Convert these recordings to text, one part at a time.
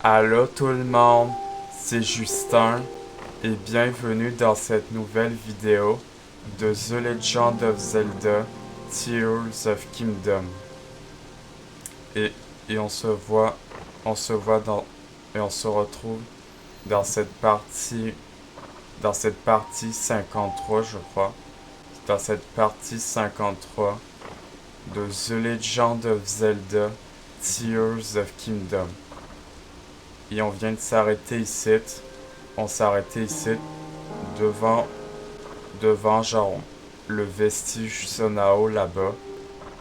Allô tout le monde, c'est Justin et bienvenue dans cette nouvelle vidéo de The Legend of Zelda Tears of Kingdom. Et, et on se voit et on se retrouve dans dans cette partie 53 je crois, dans cette partie 53 de The Legend of Zelda Tears of Kingdom. Et on vient de s'arrêter ici. On s'est arrêté ici devant, devant genre le vestige Sonao là-bas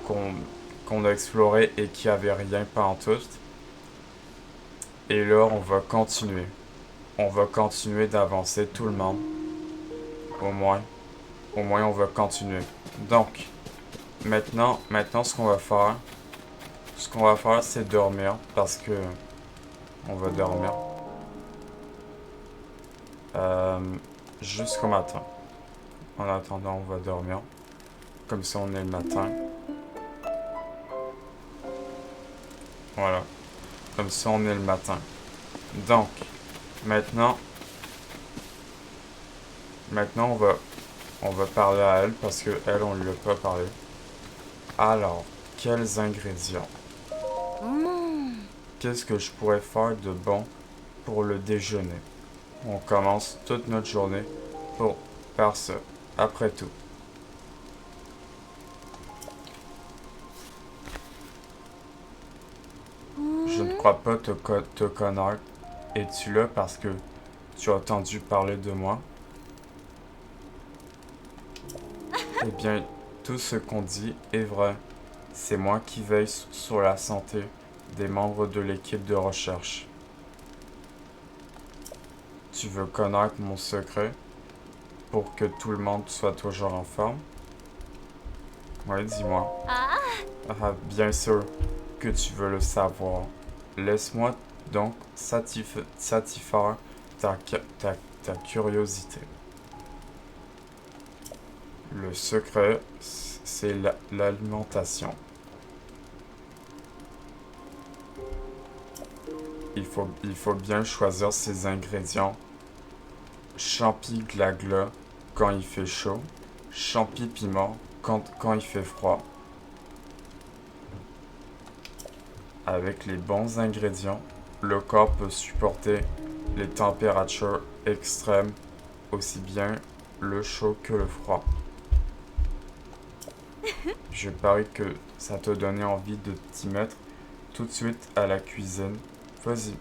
qu'on qu'on a exploré et qui avait rien pantoute. Et là, on va continuer. On va continuer d'avancer tout le monde. Au moins. Au moins, on va continuer. Donc, maintenant ce qu'on va faire, c'est dormir parce que on va dormir euh, jusqu'au matin. En attendant, on va dormir. Comme ça, on est le matin. Voilà. Comme ça, on est le matin. Donc, maintenant, maintenant on va parler à elle parce que elle, on lui a pas parlé. Alors, quels ingrédients? Qu'est-ce que je pourrais faire de bon pour le déjeuner? On commence toute notre journée par ça. Après tout. Je ne crois pas te connaître. Es-tu là parce que tu as entendu parler de moi? Eh bien, tout ce qu'on dit est vrai. C'est moi qui veille sur la santé des membres de l'équipe de recherche. Tu veux connaître mon secret pour que tout le monde soit toujours en forme? Oui, dis-moi. Ah, bien sûr que tu veux le savoir. Laisse-moi donc satisfaire ta curiosité. Le secret, c'est l'alimentation. Il faut bien choisir ses ingrédients. Champi glagla quand il fait chaud. Champi piment quand il fait froid. Avec les bons ingrédients, le corps peut supporter les températures extrêmes, aussi bien le chaud que le froid. Je parie que ça t'a donné envie de t'y mettre tout de suite à la cuisine. Vas-y,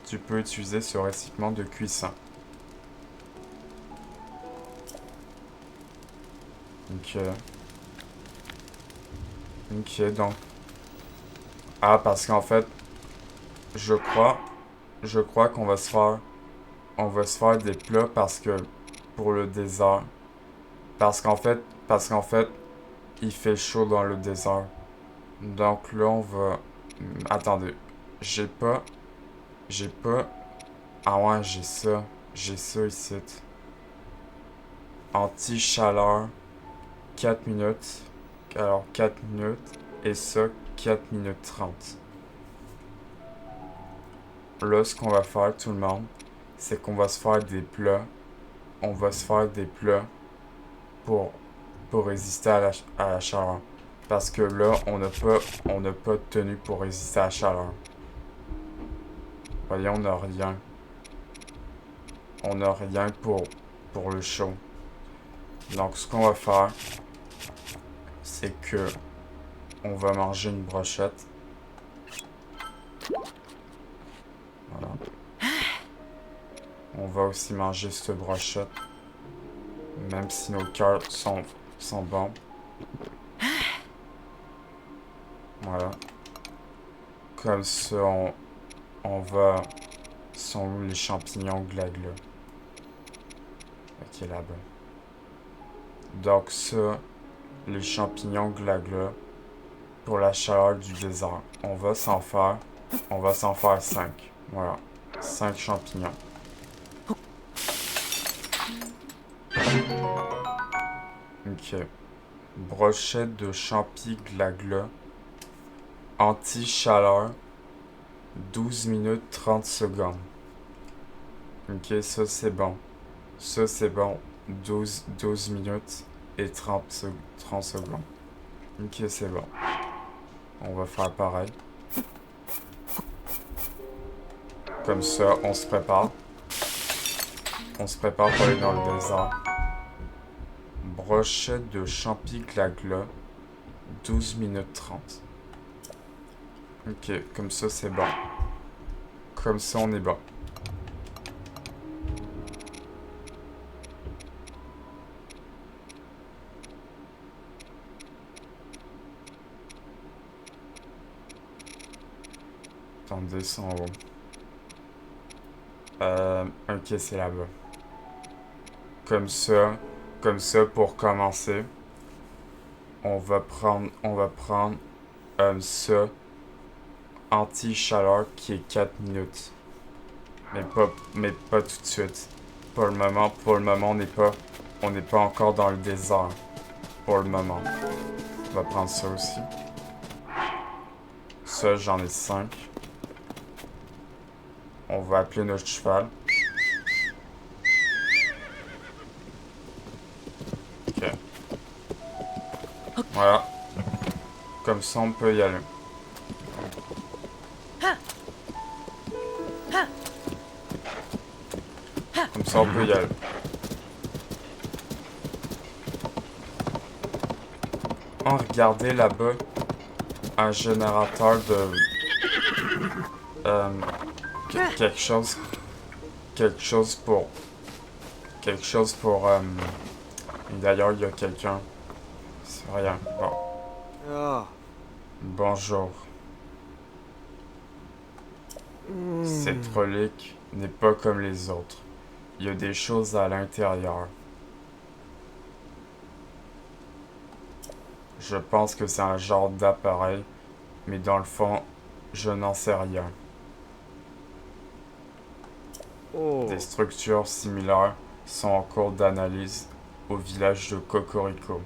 tu peux utiliser ce récipient de cuisson. Ok. Ok, donc. Ah, parce qu'en fait, je crois, je crois on va se faire des plats parce que, pour le désert. Parce qu'en fait, il fait chaud dans le désert. Donc là, on va. Attendez, j'ai pas, j'ai pas. Ah ouais, j'ai ça ici. Anti-chaleur, 4 minutes. Alors 4 minutes. Et ça, 4 minutes 30. Là, ce qu'on va faire, tout le monde, c'est qu'on va se faire des plats. On va se faire des plats pour, pour résister à la chaleur. Parce que là, on n'a pas de tenue pour résister à la chaleur. Voyons, on n'a rien. On n'a rien pour le chaud. Donc, ce qu'on va faire, c'est que on va manger une brochette. Voilà. On va aussi manger cette brochette. Même si nos cœurs sont bons. Voilà. Comme ça, on va... Sont où les champignons glagla? Ok, là-bas. Donc ça, les champignons glagla pour la chaleur du désert. On va s'en faire 5. Voilà. 5 champignons. Ok. Brochette de champi glagla. Anti-chaleur. 12 minutes 30 secondes. Ok, ça c'est bon. Ça c'est bon. 12 minutes et 30 secondes. Ok, c'est bon. On va faire pareil. Comme ça, on se prépare. On se prépare pour aller dans le désert. Brochette de champi glagla. 12 minutes 30. Ok, comme ça c'est bon. Comme ça on est bon. Attendez, c'est en haut. Ok, c'est là-bas. Comme ça pour commencer, on va prendre ça anti-chaleur qui est 4 minutes. Mais pas tout de suite. Pour le moment, on n'est pas encore dans le désert. Pour le moment. On va prendre ça aussi. Ça, j'en ai 5. On va appeler notre cheval. Ok. Voilà. Comme ça, on peut y aller. Comme ça, on peut y aller. Oh, regardez là-bas. Un générateur de... quelque chose... Quelque chose pour... D'ailleurs, il y a quelqu'un. C'est rien. Bon. Ah. Bonjour. Cette relique n'est pas comme les autres. Il y a des choses à l'intérieur. Je pense que c'est un genre d'appareil, mais dans le fond, je n'en sais rien. Oh. Des structures similaires sont en cours d'analyse au village de Cocorico,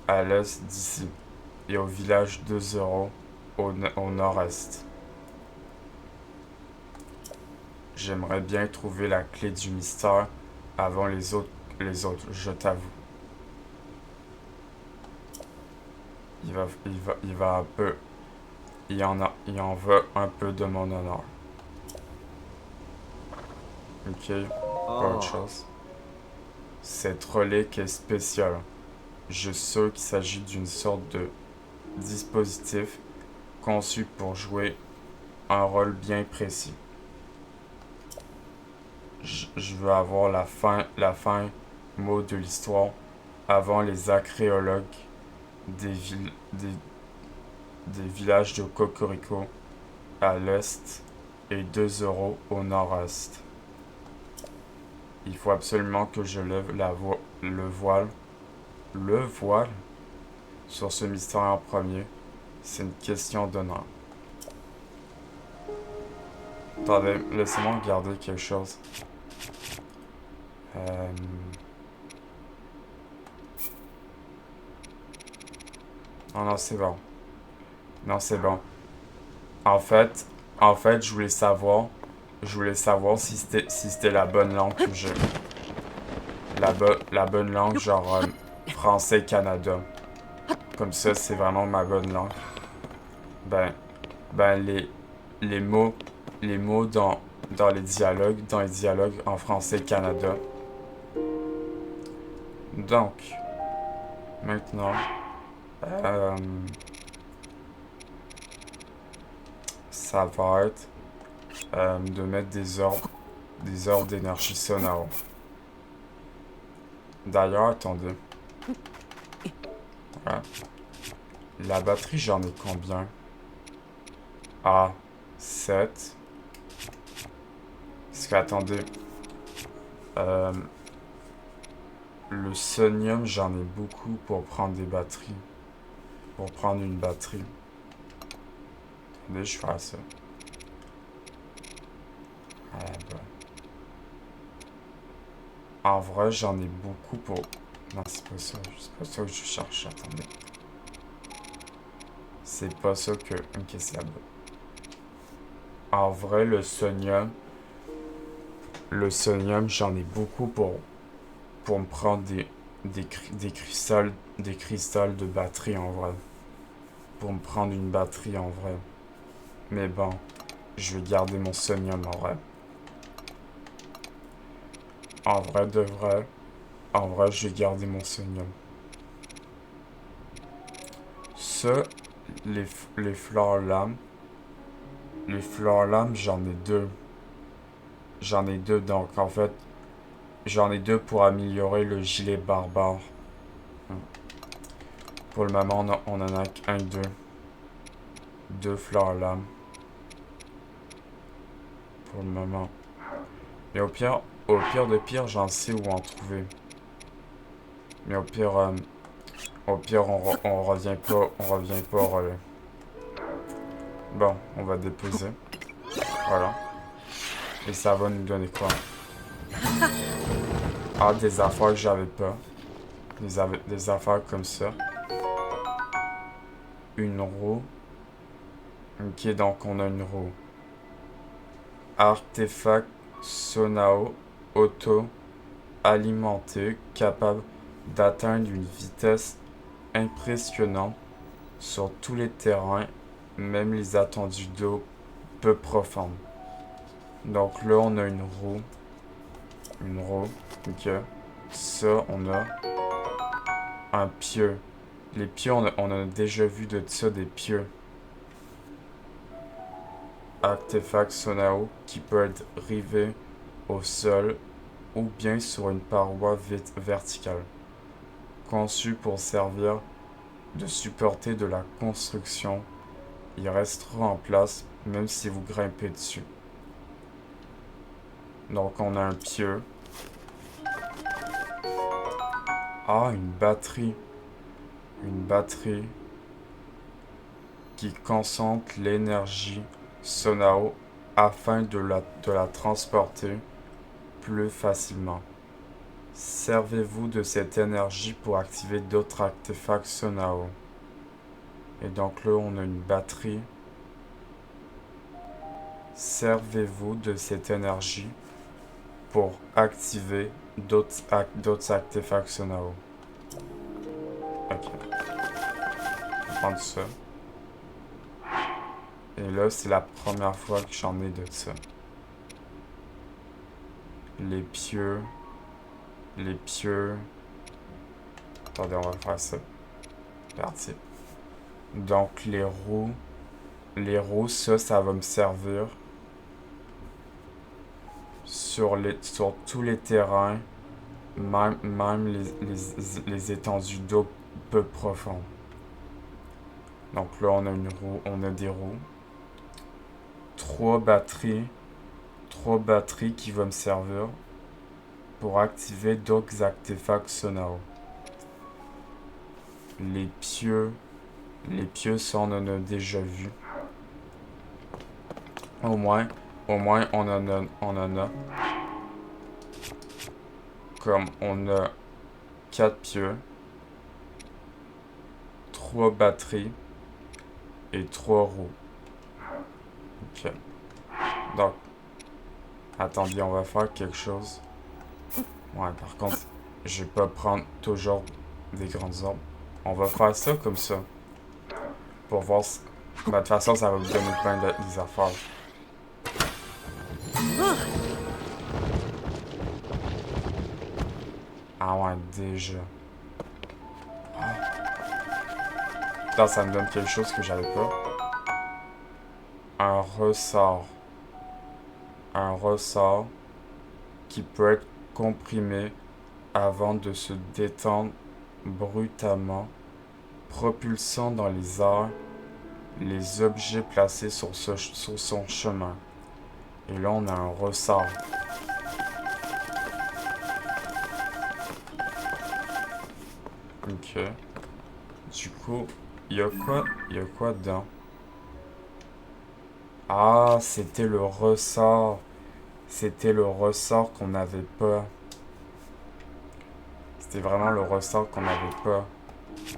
à l'est d'ici, et au village de Zero, au nord-est. J'aimerais bien trouver la clé du mystère avant les autres, je t'avoue. Il va un peu, il en veut un peu de mon honneur. Ok, pas autre chose. Cette relique est spéciale. Je suis sûr qu'il s'agit d'une sorte de dispositif conçu pour jouer un rôle bien précis. Je veux avoir la fin mot de l'histoire avant les archéologues des, des villages de Cocorico à l'est et 2 € au nord-est. Il faut absolument que je lève le voile sur ce mystère en premier. C'est une question d'honneur. Attendez, laissez-moi regarder quelque chose. Non, non, c'est bon. Non, c'est bon. En fait, je voulais savoir si c'était la bonne langue que j'ai. La bonne langue, genre français-Canada. Comme ça, c'est vraiment ma bonne langue. Ben, les mots, dans les dialogues en français-Canada. Donc, maintenant, ça va être de mettre des ordres d'énergie sonore. D'ailleurs, attendez. Voilà. La batterie, j'en ai combien? Ah, 7. Parce que, attendez. Le sonium, j'en ai beaucoup pour prendre des batteries. Pour prendre une batterie. Attendez, je ferai ça. Ah, bah. En vrai, j'en ai beaucoup pour... Non, c'est pas ça. C'est pas ça que je cherche. Attendez. C'est pas ça que... Ok, c'est là-bas. En vrai, le sonium, j'en ai beaucoup pour me prendre des cristals de batterie en vrai. Pour me prendre une batterie en vrai. Mais bon, je vais garder mon sonium en vrai. En vrai de vrai, en vrai, je vais garder mon sonium. Ça, les, les fleurs lames, j'en ai deux. J'en ai deux, donc en fait, j'en ai deux pour améliorer le gilet barbare. Pour le moment, on en a qu'un, deux. Deux fleurs lames. Pour le moment. Mais au pire de pire, j'en sais où en trouver. Mais au pire, on revient pas, Bon, on va déposer. Voilà. Et ça va nous donner quoi? Ah, des affaires que j'avais pas. Des affaires comme ça. Une roue. Ok, donc on a une roue. Artefact Sonao auto alimenté capable d'atteindre une vitesse impressionnante sur tous les terrains, même les attendus d'eau peu profonde. Donc là, on a une roue. Une roue. Ok. Ça, on a un pieu. Les pieux, on a déjà vu de ça des pieux. Artefact Sonao qui peut être rivé au sol ou bien sur une paroi verticale. Conçu pour servir de supporter de la construction, il restera en place même si vous grimpez dessus. Donc on a un pieu. Ah, une batterie. Une batterie qui concentre l'énergie Sonao afin de la transporter plus facilement. Servez-vous de cette énergie pour activer d'autres artefacts Sonao. Et donc là, on a une batterie. Servez-vous de cette énergie pour activer d'autres artefacts Sonao. Ok. On va prendre ça. Et là, c'est la première fois que j'en ai de ça. Les pieux. Les pieux. Attendez, on va faire ça. Parti. Donc, les roues. Les roues, ça va me servir sur tous les terrains, même les étendues d'eau peu profondes. Donc là, on a une roue, on a des roues. Trois batteries qui vont me servir pour activer d'autres artefacts Sonao. Les pieux, ça on en a déjà vu. Au moins on en a. Comme on a 4 pieux, 3 batteries et 3 roues. Ok. Donc, attendez, on va faire quelque chose. Ouais, par contre, je vais pas prendre toujours des grandes orbes. On va faire ça comme ça. Pour voir si... Bah, de toute façon, ça va me donner plein des affaires. Ah ouais, déjà. Là, ça me donne quelque chose que j'avais pas. Un ressort. Un ressort qui peut être comprimé avant de se détendre brutalement, propulsant dans les airs les objets placés sur son chemin. Et là, on a un ressort. Ok. Du coup, il y a quoi dedans? Ah, c'était le ressort. C'était le ressort qu'on n'avait pas. C'était vraiment le ressort qu'on n'avait pas.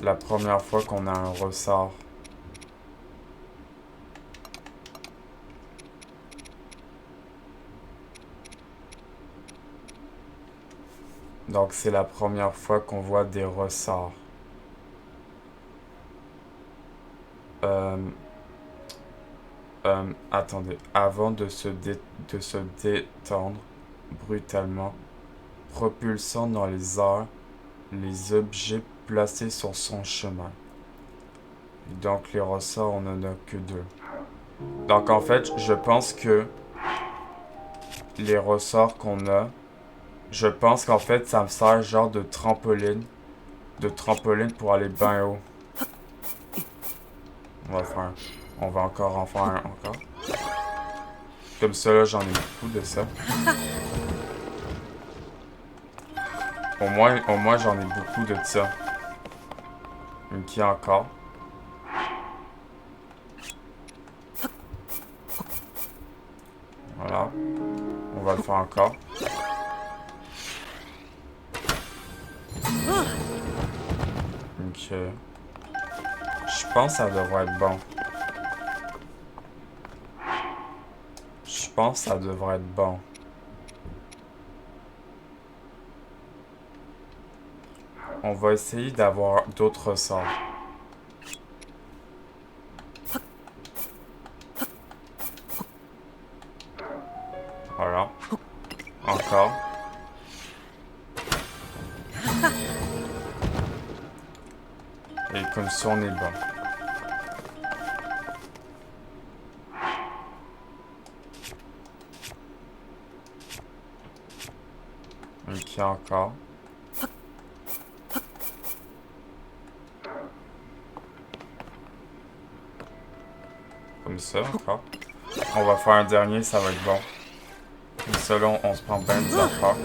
La première fois qu'on a un ressort. Donc c'est la première fois qu'on voit des ressorts. Euh, Attendez, avant de de se détendre brutalement, propulsant dans les airs les objets placés sur son chemin. Donc les ressorts, on n'en a que deux. Donc en fait, je pense que les ressorts qu'on a, je pense qu'en fait, ça me sert genre de trampoline pour aller bien haut. On va encore en faire un encore. Comme ça, là, j'en ai beaucoup de ça. Au moins j'en ai beaucoup de ça. Ok, encore. Voilà. On va le faire encore. Ok. Je pense que ça devrait être bon. Je pense que ça devrait être bon. On va essayer d'avoir d'autres sorts. Voilà. Encore. Et comme ça, on est bon. Ok, encore. Comme ça, encore. On va faire un dernier, ça va être bon. Comme ça, là, on se prend bien des affaires.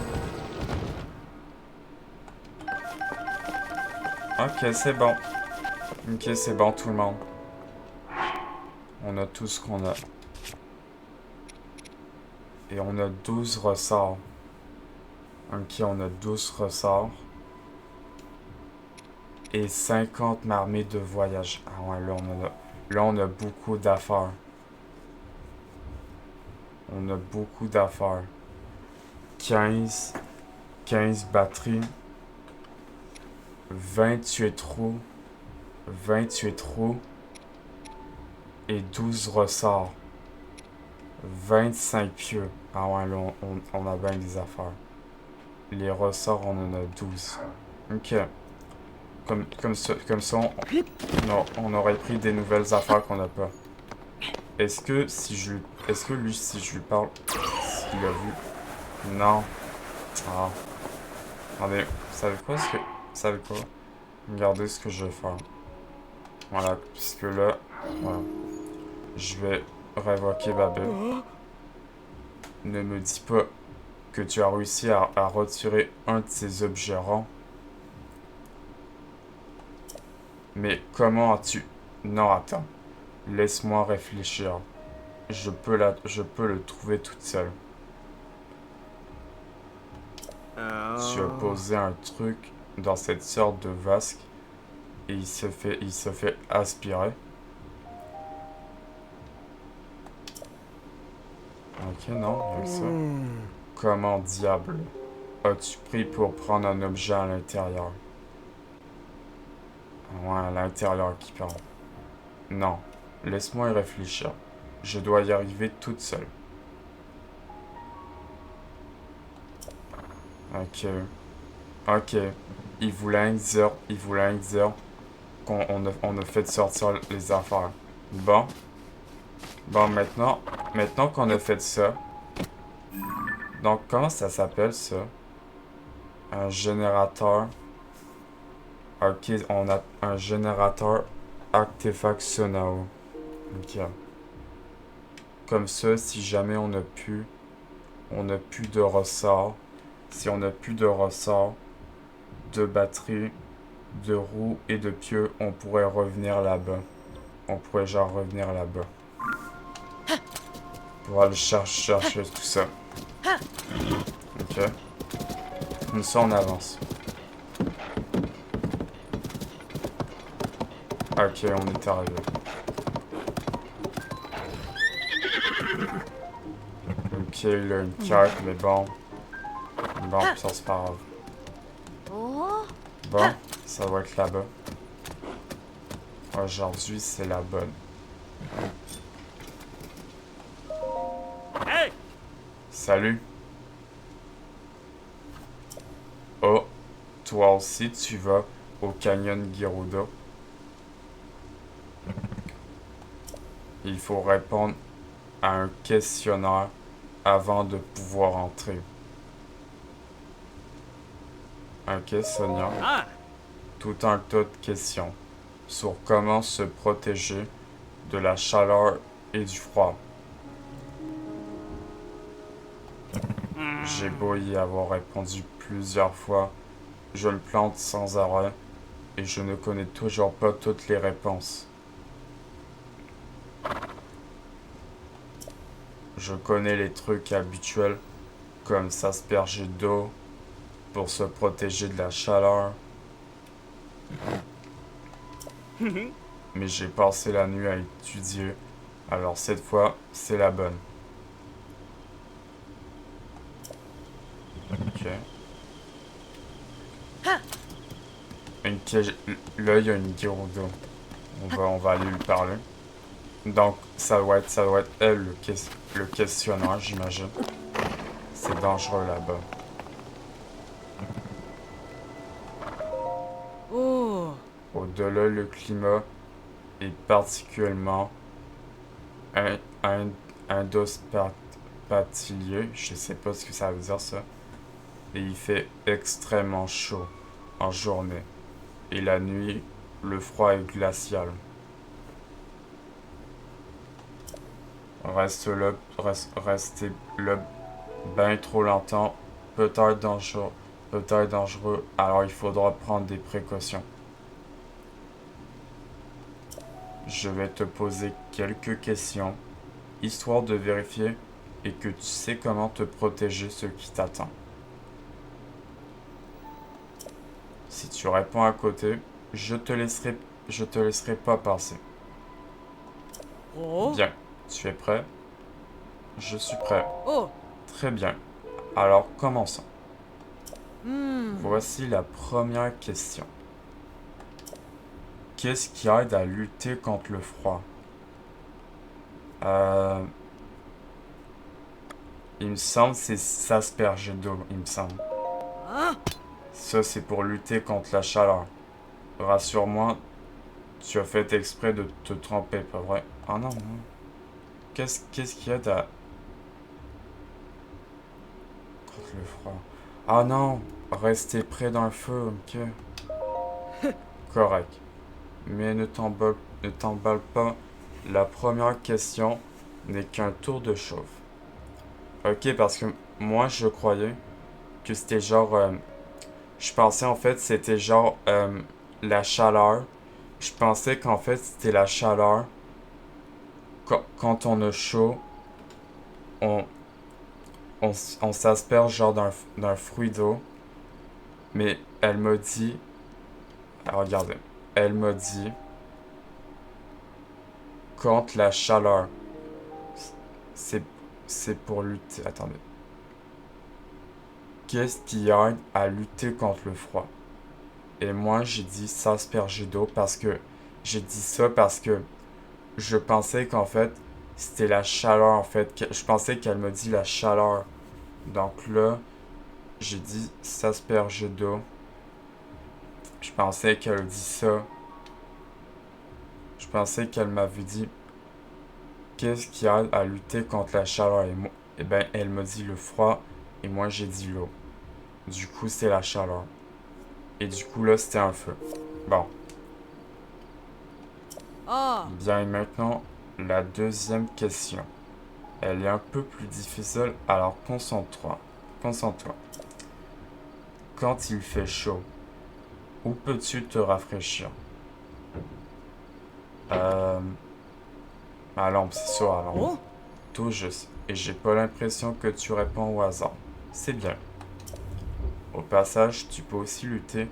Ok, c'est bon. Ok, c'est bon, tout le monde. On a tout ce qu'on a. Et on a 12 ressorts. Ok, on a 12 ressorts. Et 50 marmites de voyage. Ah ouais, là, on a beaucoup d'affaires. On a beaucoup d'affaires. 15 batteries. 28 trous. 28 trous. Et 12 ressorts. 25 pieux. Ah ouais, là, on a bien des affaires. Les ressorts, on en a 12. Ok. Comme ça, on aurait pris des nouvelles affaires qu'on n'a pas. Est-ce que lui, si je lui parle, s'il a vu? Non. Ah. Attendez, vous savez quoi? Regardez ce que je vais faire. Voilà, puisque là, voilà. Je vais révoquer ma bulle. Ne me dis pas que tu as réussi à retirer un de ces objets ronds. Mais comment as-tu... Non, attends. Laisse-moi réfléchir. Je peux le trouver toute seule. Tu as posé un truc dans cette sorte de vasque et il se fait aspirer. Ok, non, il y a que ça. Comment diable as-tu pris pour prendre un objet à l'intérieur? Ouais, à l'intérieur qui parle. Non, laisse-moi y réfléchir. Je dois y arriver toute seule. Ok. Ok. Il voulait dire on a fait sortir les affaires. Bon. Bon, maintenant qu'on a fait ça. Donc, comment ça s'appelle ça? Un générateur. Ok, on a un générateur artefactional. Ok. Comme ça, si jamais on a plus de ressort. Si on a plus de ressort, de batterie, de roues et de pieux, on pourrait revenir là-bas. On pourrait genre revenir là-bas. Pour aller chercher tout ça. Ok. Comme ça, on avance. Ok, on est arrivé. Ok, il a une carte, mais bon. Bon, ça c'est pas grave. Oh. Bon, ça doit être là-bas. Aujourd'hui, c'est la bonne. Hey! Salut. Oh, toi aussi, tu vas au canyon Girudo. Il faut répondre à un questionnaire avant de pouvoir entrer. Un questionnaire, Ah! tout un tas de questions sur comment se protéger de la chaleur et du froid. J'ai beau y avoir répondu plusieurs fois, je le plante sans arrêt et je ne connais toujours pas toutes les réponses. Je connais les trucs habituels comme s'asperger d'eau pour se protéger de la chaleur, mais j'ai passé la nuit à étudier, alors cette fois, c'est la bonne. Ok. Là, il y a une Gerudo. On va aller lui parler. Donc, ça doit être elle, le questionnaire, j'imagine. C'est dangereux là-bas. Oh. Au-delà, le climat est particulièrement un, un, indospatilier. Je sais pas ce que ça veut dire, ça. Et il fait extrêmement chaud en journée. Et la nuit, le froid est glacial. Rester là bien trop longtemps, peut-être dangereux, alors il faudra prendre des précautions. Je vais te poser quelques questions, histoire de vérifier et que tu sais comment te protéger ce qui t'attend. Si tu réponds à côté, je te laisserai pas passer. Oh. Bien, tu es prêt? Je suis prêt. Oh. Très bien. Alors commençons. Hmm. Voici la première question. Qu'est-ce qui aide à lutter contre le froid? Euh, il me semble que c'est s'asperger d'eau, il me semble. Ah. Ça, c'est pour lutter contre la chaleur. Rassure-moi, tu as fait exprès de te tromper, pas vrai? Ah non, non. Qu'est-ce qui aide à... contre le froid? Ah non, rester près d'un feu, ok. Correct. Mais ne t'emballe pas. La première question n'est qu'un tour de chauffe. Ok, parce que moi, je croyais que c'était genre... je pensais en fait c'était genre la chaleur. Je pensais qu'en fait c'était la chaleur. Quand on a chaud, on, on s'asperge genre d'un fruit d'eau. Mais elle m'a dit... ah, regardez. Elle m'a dit... Contre la chaleur. C'est, c'est pour lutter... Attendez. Qu'est-ce qui aide à lutter contre le froid? Et moi j'ai dit s'asperger d'eau parce que... J'ai dit ça parce que je pensais qu'en fait, c'était la chaleur, en fait. Je pensais qu'elle me dit la chaleur. Donc là, j'ai dit s'asperger d'eau. Je pensais qu'elle dit ça. Je pensais qu'elle m'avait dit qu'est-ce qui a à lutter contre la chaleur. Et ben, elle me dit le froid. Et moi, j'ai dit l'eau. Du coup, c'est la chaleur. Et du coup, là, c'était un feu. Bon. Ah. Bien, et maintenant, la deuxième question. Elle est un peu plus difficile, alors concentre-toi. Concentre-toi. Quand il fait chaud, où peux-tu te rafraîchir? Euh... Ma lampe, c'est sur la lampe. Oh. Tout juste. Et j'ai pas l'impression que tu réponds au hasard. C'est bien. Au passage, tu peux aussi lutter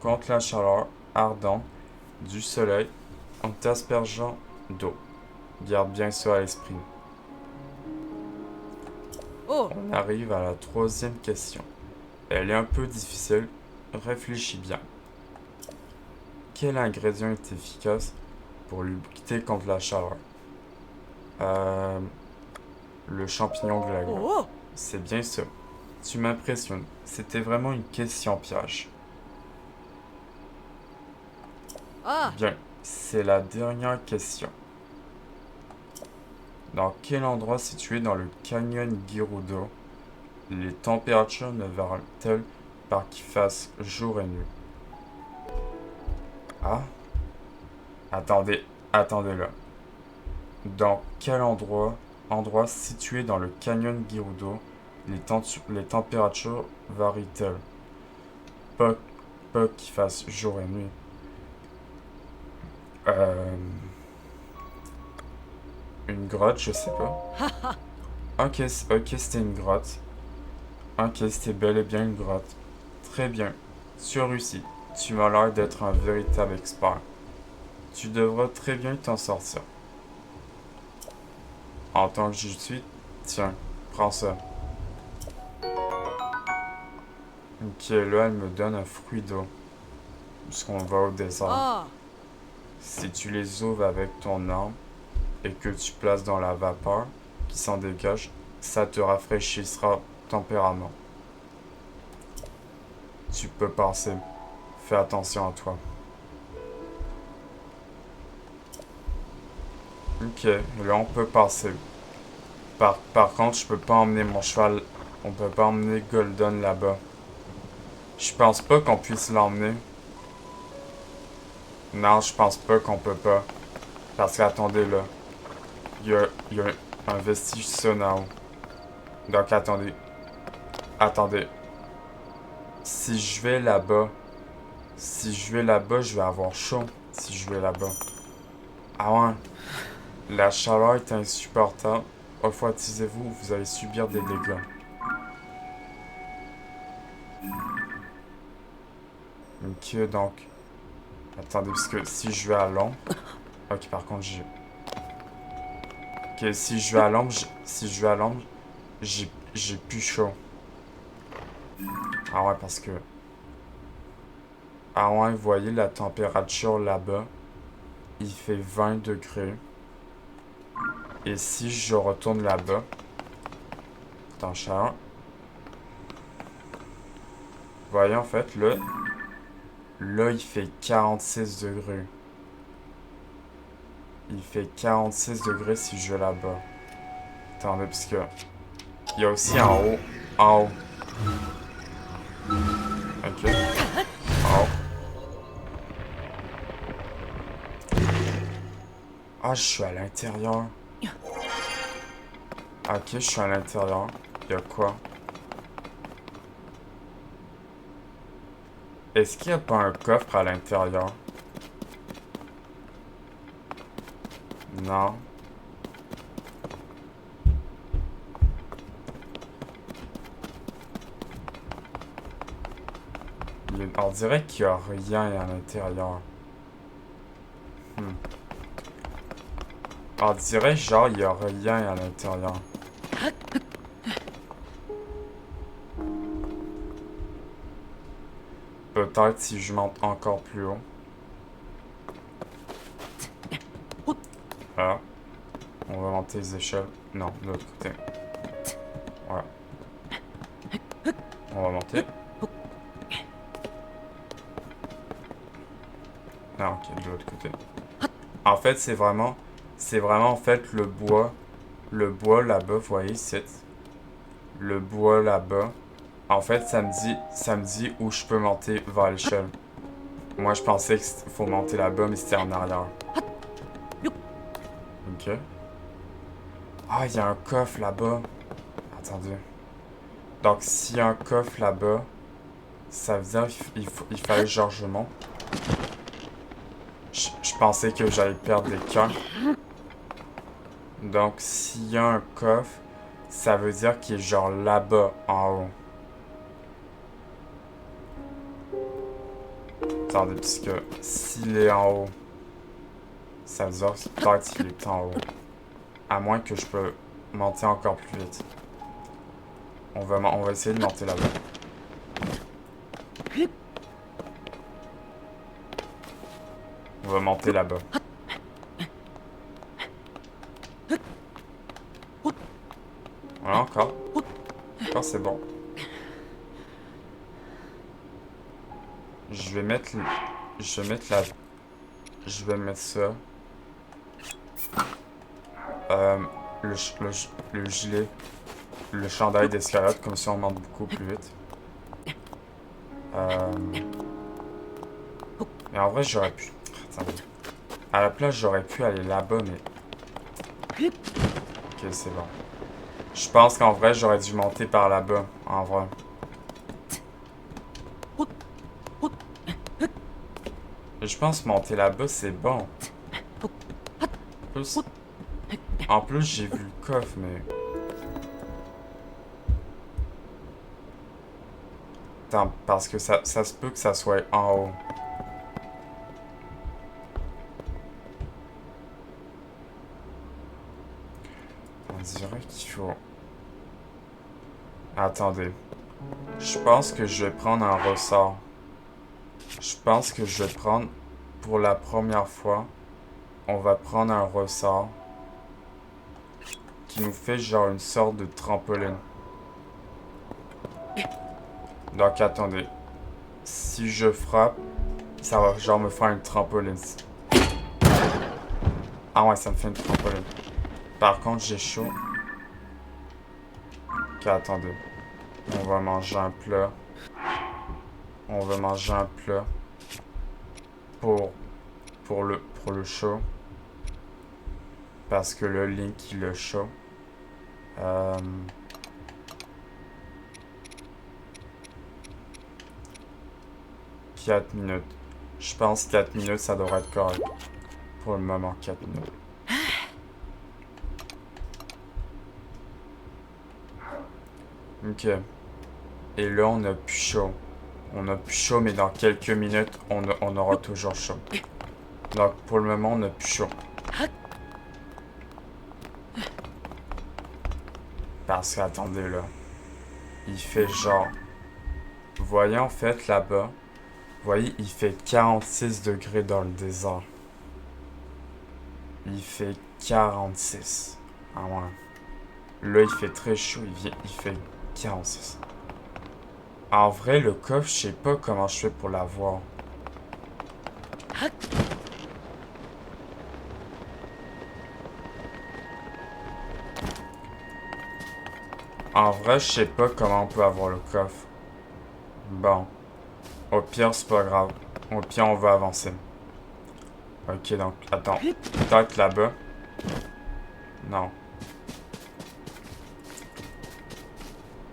contre la chaleur ardente du soleil en t'aspergeant d'eau. Garde bien ça à l'esprit. Oh. On arrive à la troisième question. Elle est un peu difficile, réfléchis bien. Quel ingrédient est efficace pour lutter contre la chaleur? Le champignon glagois. Oh. C'est bien ça. Tu m'impressionnes. C'était vraiment une question piège. Ah. Bien, c'est la dernière question. Dans quel endroit situé dans le canyon Girudo, les températures ne varient-elles pas qu'il fasse jour et nuit? Ah? Attendez, attendez là. Dans quel endroit situé dans le canyon Girudo, les températures varient-elles? Pas, pas qu'il fasse jour et nuit. Une grotte, je sais pas. Ok, ok, c'était une grotte. Ok, c'était bel et bien une grotte. Très bien. Tu as réussi. Tu m'as l'air d'être un véritable expert. Tu devras très bien t'en sortir. En tant que j'y suis, tiens, prends ça. Ok, là, elle me donne un fruit d'eau. Puisqu'on va au désert. Ah. Si tu les ouvres avec ton arme et que tu places dans la vapeur qui s'en dégage, ça te rafraîchira tempérament. Tu peux passer. Fais attention à toi. Ok, là on peut passer. Par contre, je peux pas emmener mon cheval. On peut pas emmener Golden là-bas. Je pense pas qu'on puisse l'emmener. Non, je pense pas qu'on peut pas. Parce qu'attendez là. Il y a un vestige sonore. Donc attendez. Attendez. Si je vais là-bas. Si je vais là-bas, je vais avoir chaud. Si je vais là-bas. Ah ouais. La chaleur est insupportable. Refroidissez-vous, vous allez subir des dégâts. Ok, donc. Attendez, parce que si je vais à l'ombre. Ok, par contre, j'ai. Ok, si je vais à l'ombre, j'ai plus chaud. Ah ouais, parce que. Ah ouais, vous voyez la température là-bas. Il fait 20 degrés. Et si je retourne là-bas. Attends, chaleur. Vous voyez, en fait, là. Là, il fait 46 degrés. Il fait 46 degrés si je vais là-bas. Attendez, parce que. Il y a aussi en haut. En haut. Ok. En haut. Ah, je suis à l'intérieur. Ok, je suis à l'intérieur. Il y a quoi? Est-ce qu'il n'y a pas un coffre à l'intérieur? Non. On dirait qu'il n'y a rien à l'intérieur. On dirait genre il n'y a rien à l'intérieur. Peut-être si je monte encore plus haut. Ah. On va monter les échelles. Non, de l'autre côté. Voilà. On va monter. Non, ok, de l'autre côté. En fait, c'est vraiment en fait le bois. Le bois là-bas, vous voyez, c'est. Le bois là-bas. En fait, ça me dit où je peux monter vers l'échelle. Moi, je pensais qu'il faut monter là-bas, mais c'était en arrière. Ok. Ah, il y a un coffre là-bas. Attendez. Donc, s'il y a un coffre là-bas, ça veut dire qu'il fallait genre je monte. Je pensais que j'allais perdre des cœurs. Donc, s'il y a un coffre, ça veut dire qu'il est genre là-bas, en haut. Attendez, puisque s'il est en haut, ça veut dire peut-être qu'il est en haut. À moins que je peux monter encore plus vite. On va essayer de monter là-bas. On va monter là-bas. Voilà, encore. Encore, c'est bon. Je vais mettre... Je vais mettre la... Je vais mettre ça. Le gilet. Le chandail d'escalade, comme ça on monte beaucoup plus vite. Mais en vrai, j'aurais pu... Attendez. À la place, j'aurais pu aller là-bas, mais... Ok, c'est bon. Je pense qu'en vrai, j'aurais dû monter par là-bas. En vrai. Et je pense monter là-bas, c'est bon. En plus, j'ai vu le coffre, mais... Attends, parce que ça se peut que ça soit en haut. On dirait qu'il faut... Attendez. Je pense que je vais prendre un ressort. Je pense que je vais prendre... Pour la première fois, on va prendre un ressort qui nous fait genre une sorte de trampoline. Donc attendez. Si je frappe, ça va genre me faire une trampoline. Ah ouais, ça me fait une trampoline. Par contre, j'ai chaud. Ok, attendez. On va manger un plat. On va manger un plat. Pour le chaud. Parce que le Link, il est chaud. 4 minutes. Je pense 4 minutes, ça devrait être correct. Pour le moment, 4 minutes. Ok. Et là, on a plus chaud. On a plus chaud, mais dans quelques minutes, on aura toujours chaud. Donc, pour le moment, on a plus chaud. Parce que, attendez, là. Il fait genre... Vous voyez, en fait, là-bas... Vous voyez, il fait 46 degrés dans le désert. Il fait 46. Ah ouais. Là, il fait très chaud. Il fait 46. En vrai, le coffre, je sais pas comment je fais pour l'avoir. En vrai, je sais pas comment on peut avoir le coffre. Bon. Au pire, c'est pas grave. Au pire, on va avancer. Ok, donc, attends. Peut-être là-bas. Non.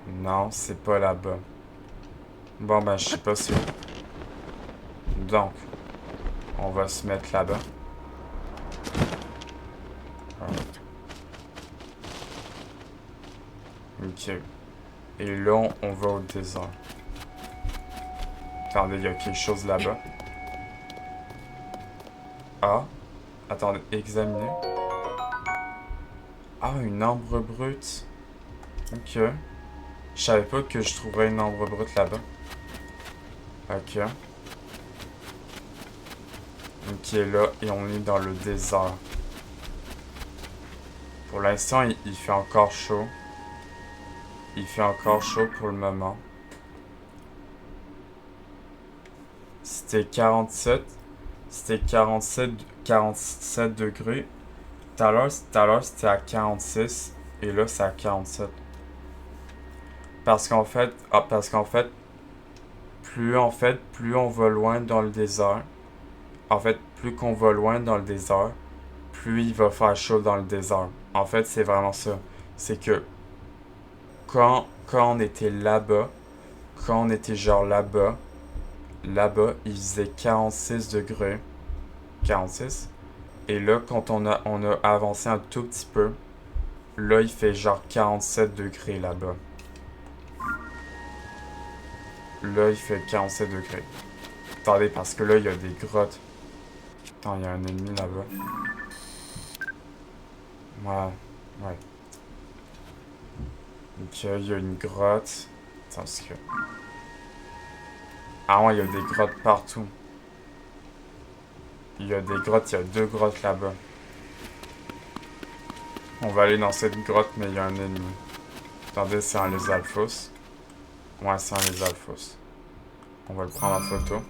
Non, c'est pas là-bas. Bon, ben, je sais pas si... Donc, on va se mettre là-bas. Ok. Et là, on va au désert. Attendez, il y a quelque chose là-bas. Ah. Attendez, examiner. Ah, une ambre brute. Ok. Je savais pas que je trouverais une ambre brute là-bas. Ok. Ok, là, et on est dans le désert. Pour l'instant, il fait encore chaud. Il fait encore chaud pour le moment. C'était 47. C'était 47 degrés. Tout à l'heure, c'était à 46. Et là, c'est à 47. Parce qu'en fait, plus on va loin dans le désert. En fait, plus qu'on va loin dans le désert, plus il va faire chaud dans le désert. En fait, c'est vraiment ça. C'est que quand on était là-bas, quand on était genre là-bas, il faisait 46 degrés. 46. Et là, quand on a avancé un tout petit peu, là, il fait genre 47 degrés là-bas. Là, il fait 47 degrés. Attendez, parce que là, il y a des grottes. Attends, il y a un ennemi là-bas. Ouais. Ok, il y a une grotte. Attends, parce que... Ah ouais, il y a des grottes partout. il y a des grottes, il y a 2 grottes là-bas. On va aller dans cette grotte, mais il y a un ennemi. Attendez, c'est un lézalfos. Ouais, c'est un lézalfos. On va le prendre en photo.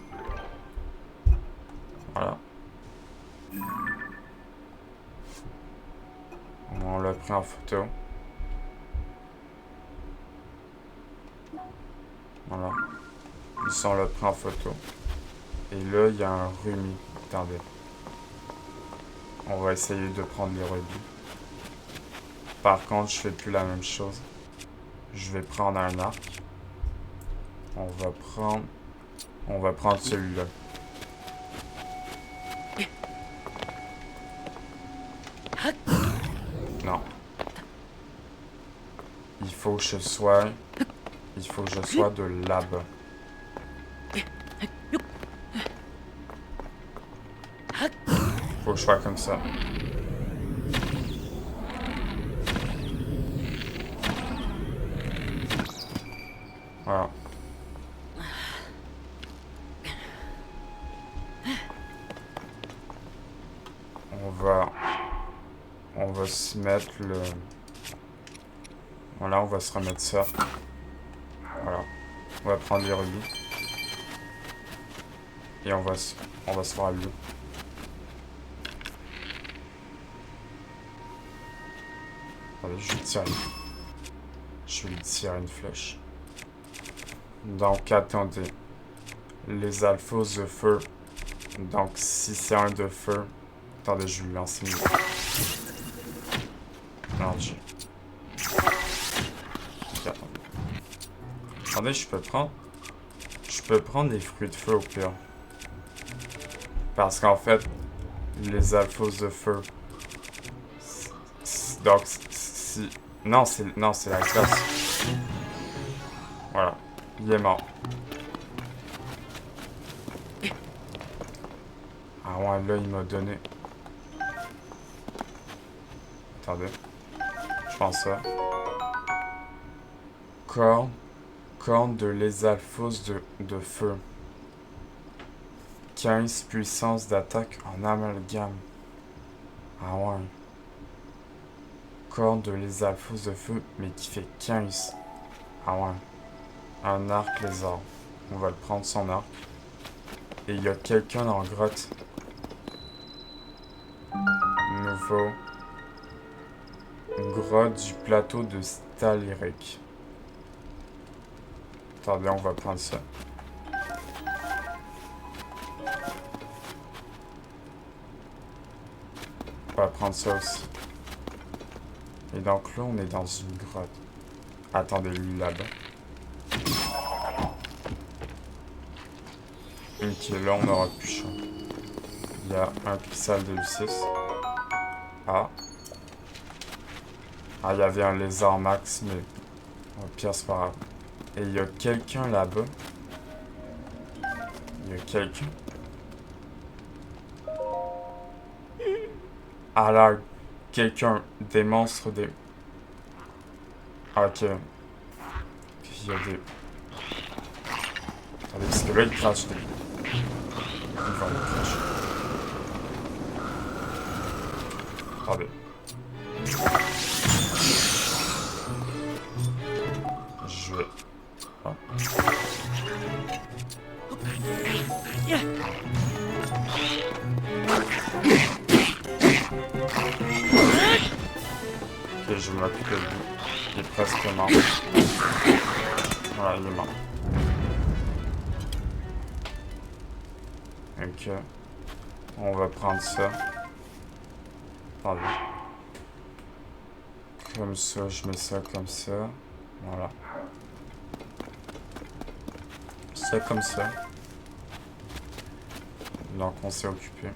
Voilà. On l'a pris en photo. Voilà. Ici, on l'a pris en photo. Et là, il y a un rubis. Attendez. On va essayer de prendre les rubis. Par contre, je fais plus la même chose. Je vais prendre un arc. On va prendre celui-là. Non. Il faut que je sois de là-bas. Faut que je sois comme ça. Voilà. On va se mettre le... Voilà, on va se remettre ça. Voilà. On va prendre les rubis. Et on va se faire lui. Allez, je vais lui tirer une flèche. Donc, attendez. Les alphos de feu. Donc, si c'est un de feu... Attendez, je vais lui lancer une... Non, j'ai... Okay, attendez, je peux prendre des fruits de feu au pire. Parce qu'en fait, les alphos de feu... Donc, si... Non, c'est la classe. Voilà. Il est mort. Ah ouais, là, il m'a donné... Attendez. Je pense ça. Corne de lézalfos de feu. 15 puissance d'attaque en amalgame. Ah ouais. Corne de lézalfos de feu, mais qui fait 15. Ah ouais. Un arc lézard. On va le prendre son arc. Et il y a quelqu'un dans la grotte. Nouveau. Grotte du plateau de Staliric. Attendez, on va prendre ça. On va prendre ça aussi. Et donc là, on est dans une grotte. Attendez, lui là-bas. Ok, là, on aura plus chaud. Il y a un pixel de Lucis. Ah. Ah, il y avait un lézard max, mais au pire, c'est pas grave. Et il y a quelqu'un là-bas. Il y a quelqu'un. Ah là, quelqu'un. Des monstres, des... Ah, ok. Il y a des... Attendez, parce que là, il crache des... Il va le cracher. Attendez. Je vais... Ah. Ok, je m'occupe de lui. Il est presque mort. Voilà, il est mort. Ok. On va prendre ça. Attendez. Comme ça, je mets ça comme ça. Voilà. Ça comme ça. Donc on s'est occupé.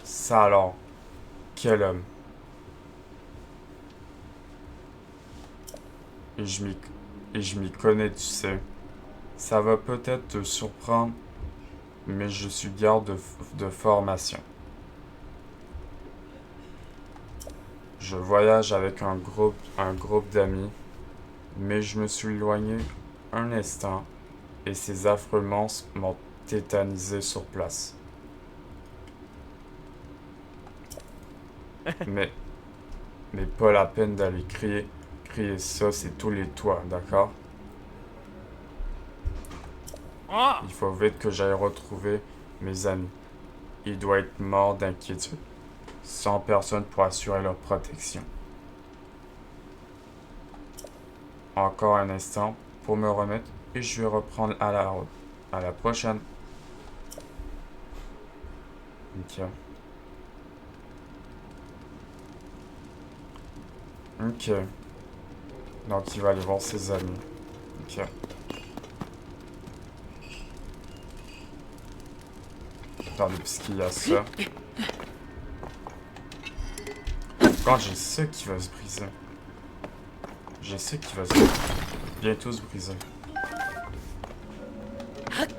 Ça alors. Quel homme. Et je m'y connais, tu sais. Ça va peut-être te surprendre, mais je suis garde de formation. Je voyage avec un groupe d'amis, mais je me suis éloigné un instant et ces affreux monstres m'ont tétanisé sur place. Mais pas la peine d'aller crier ça, c'est tous les toits, d'accord? Il faut vite que j'aille retrouver mes amis. Ils doivent être morts d'inquiétude, sans personne pour assurer leur protection. Encore un instant pour me remettre et je vais reprendre à la route. À la prochaine. Ok. Ok. Donc il va aller voir ses amis. Ok. Attendez, puisqu'il y a ça. Quand j'ai ça qui va se briser. J'ai ça qui va bientôt se briser.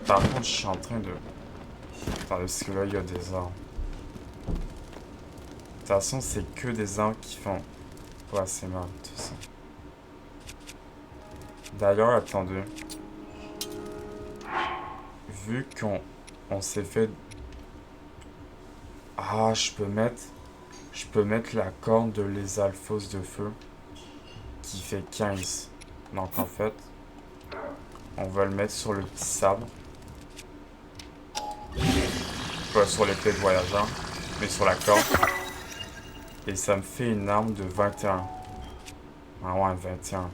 Par contre, je suis en train de... Attendez, parce que là, il y a des arbres. De toute façon, c'est que des arbres qui font pas assez mal, tout ça. D'ailleurs, attendez. Vu qu'on s'est fait... Ah, je peux mettre la corne de l'Ésalphos de feu qui fait 15. Donc en fait, on va le mettre sur le petit sabre. Pas sur l'épée de voyageur, mais sur la corde. Et ça me fait une arme de 21. Ah ouais, 21.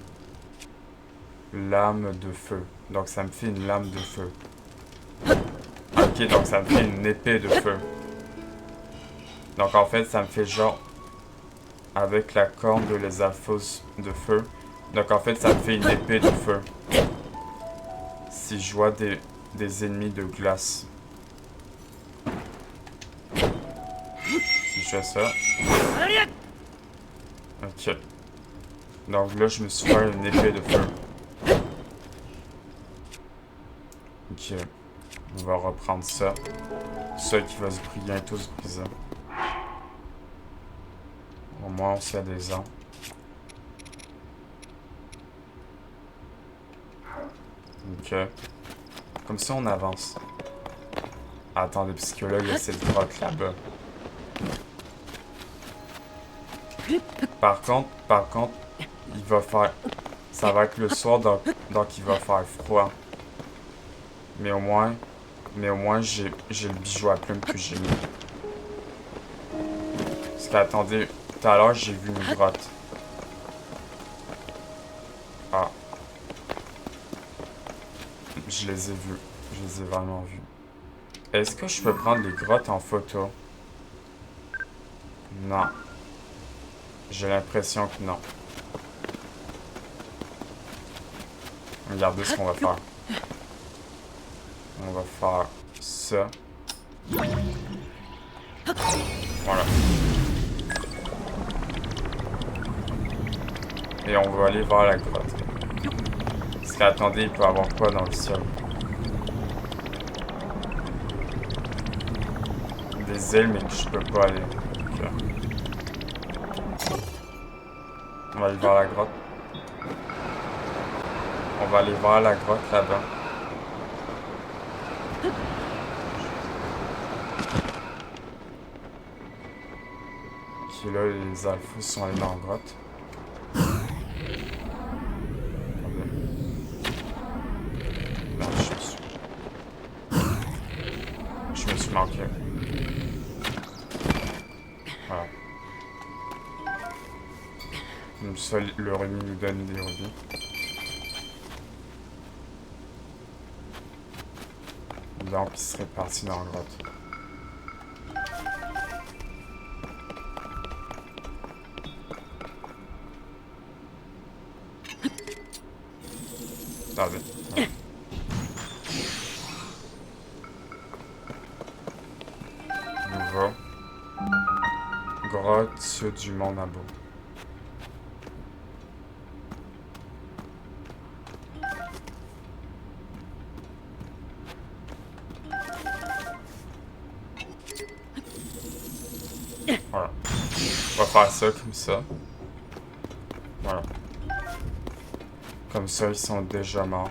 Lame de feu. Donc ça me fait une lame de feu. Ok, donc ça me fait une épée de feu. Donc en fait, ça me fait genre... Avec la corne de l'Ésalphos de feu. Donc en fait, ça me fait une épée de feu. Si je vois des ennemis de glace. Si je fais ça. Ok. Donc là, je me suis fait une épée de feu. Ok. On va reprendre ça. Ça qui va se bientôt se briser. Au moins, on sait des ans. Ok. Comme ça, on avance. Attendez, parce que là, il y a cette grotte là-bas. Par contre, il va faire... Ça va être le soir, donc il va faire froid. Mais au moins, j'ai le bijou à plumes que j'ai mis. Parce qu'attendez, tout à l'heure, j'ai vu une grotte. Ah. Je les ai vus. Je les ai vraiment vus. Est-ce que je peux prendre les grottes en photo? Non. J'ai l'impression que non. Regardez ce qu'on va faire. On va faire ça. Voilà. Et on va aller vers la grotte. Parce qu'attendez, il peut y avoir quoi dans le ciel? Des îles, mais que je peux pas aller. Okay. On va aller vers la grotte. On va aller vers la grotte là-bas. Puis là, les alphos sont allés dans la grotte. Non, je me suis manqué. Voilà. Comme ça, le remi nous donne des rubis. Donc, il serait parti dans la grotte. Attendez. Nouveau. Grotte du Mont Nabo. Voilà. On va faire ça comme ça. Voilà. Comme ça, ils sont déjà morts.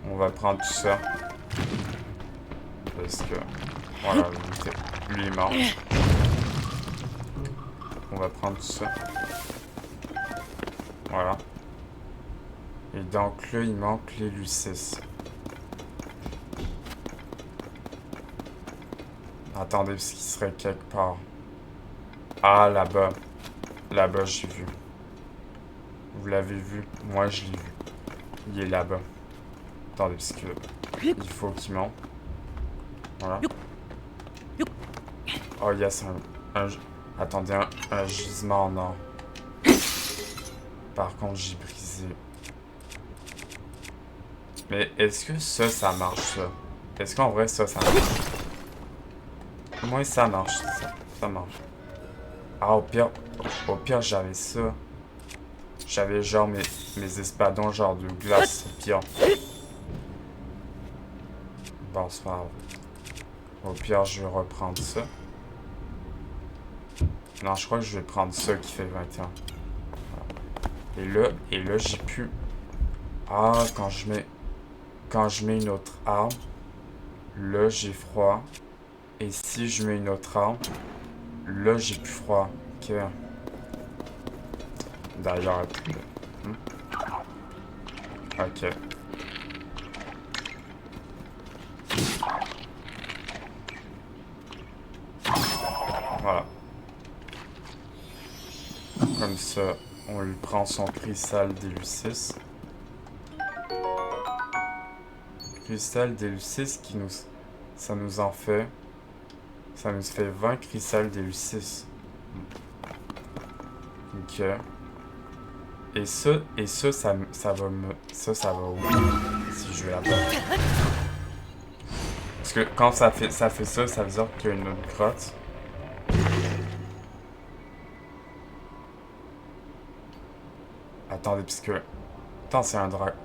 On va prendre tout ça. Parce que... Voilà, lui est mort. on va prendre tout ça. Voilà. Et donc là, il manque les Lucis. Attendez, parce qu'il serait quelque part. Ah, là-bas. Là-bas, j'ai vu. Vous l'avez vu? Moi, je l'ai vu. Il est là-bas. Attendez, parce que... il faut qu'il monte. Voilà. Oh, yes, attendez, un gisement en or. Par contre, j'ai brisé. Mais est-ce que ça marche, ça? Est-ce qu'en vrai, ça marche? Moi, ça marche, ça marche. Ah, au pire, j'avais ça. J'avais genre mes espadons, genre de glace, au pire. Bon, c'est pas grave. Au pire, je vais reprendre ça. Non, je crois que je vais prendre ça qui fait 21. Voilà. Et là, j'ai pu... Ah, quand je mets une autre arme, là, j'ai froid. Et si je mets une autre arme, là, j'ai plus froid. Ok. D'ailleurs, ok. Voilà. Comme ça, on lui prend son cristal d'Elucis. Cristal d'Elucis qui nous... Ça nous fait 20 cristals d'Elucis. Ok. Et ça va où? Si je vais là-bas. Parce que quand ça fait ça veut dire qu'il y a une autre grotte. Attendez, parce que... Attends, c'est un dragon.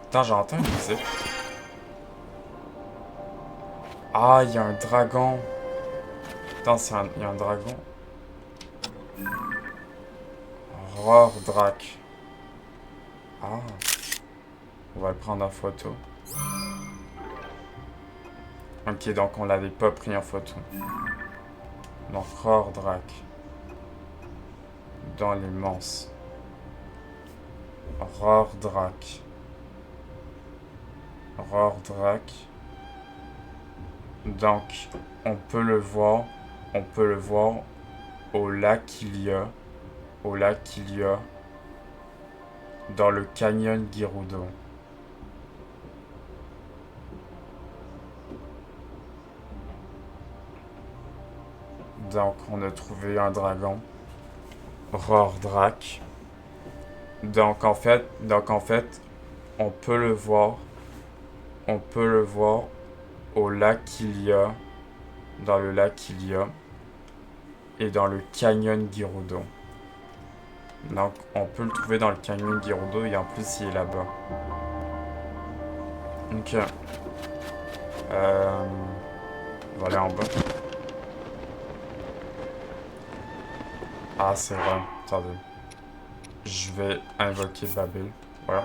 Attends, j'entends une musique. Ah, il y a un dragon. Attends, il y a un dragon. Rordrak. Ah. On va le prendre en photo. Ok, donc on l'avait pas pris en photo. Donc Rordrak. Dans les manses. Rordrak. Rordrak. Donc, on peut le voir au lac qu'il y a dans le canyon Gerudo. Donc, on a trouvé un dragon. Rordrak. Donc en fait, on peut le voir au lac qu'il y a, dans le lac qu'il y a, et dans le canyon Gerudo. Donc on peut le trouver dans le canyon Gerudo et en plus il est là-bas. Ok. On va aller en bas. Ah c'est vrai, attendez. Je vais invoquer Babil. Voilà.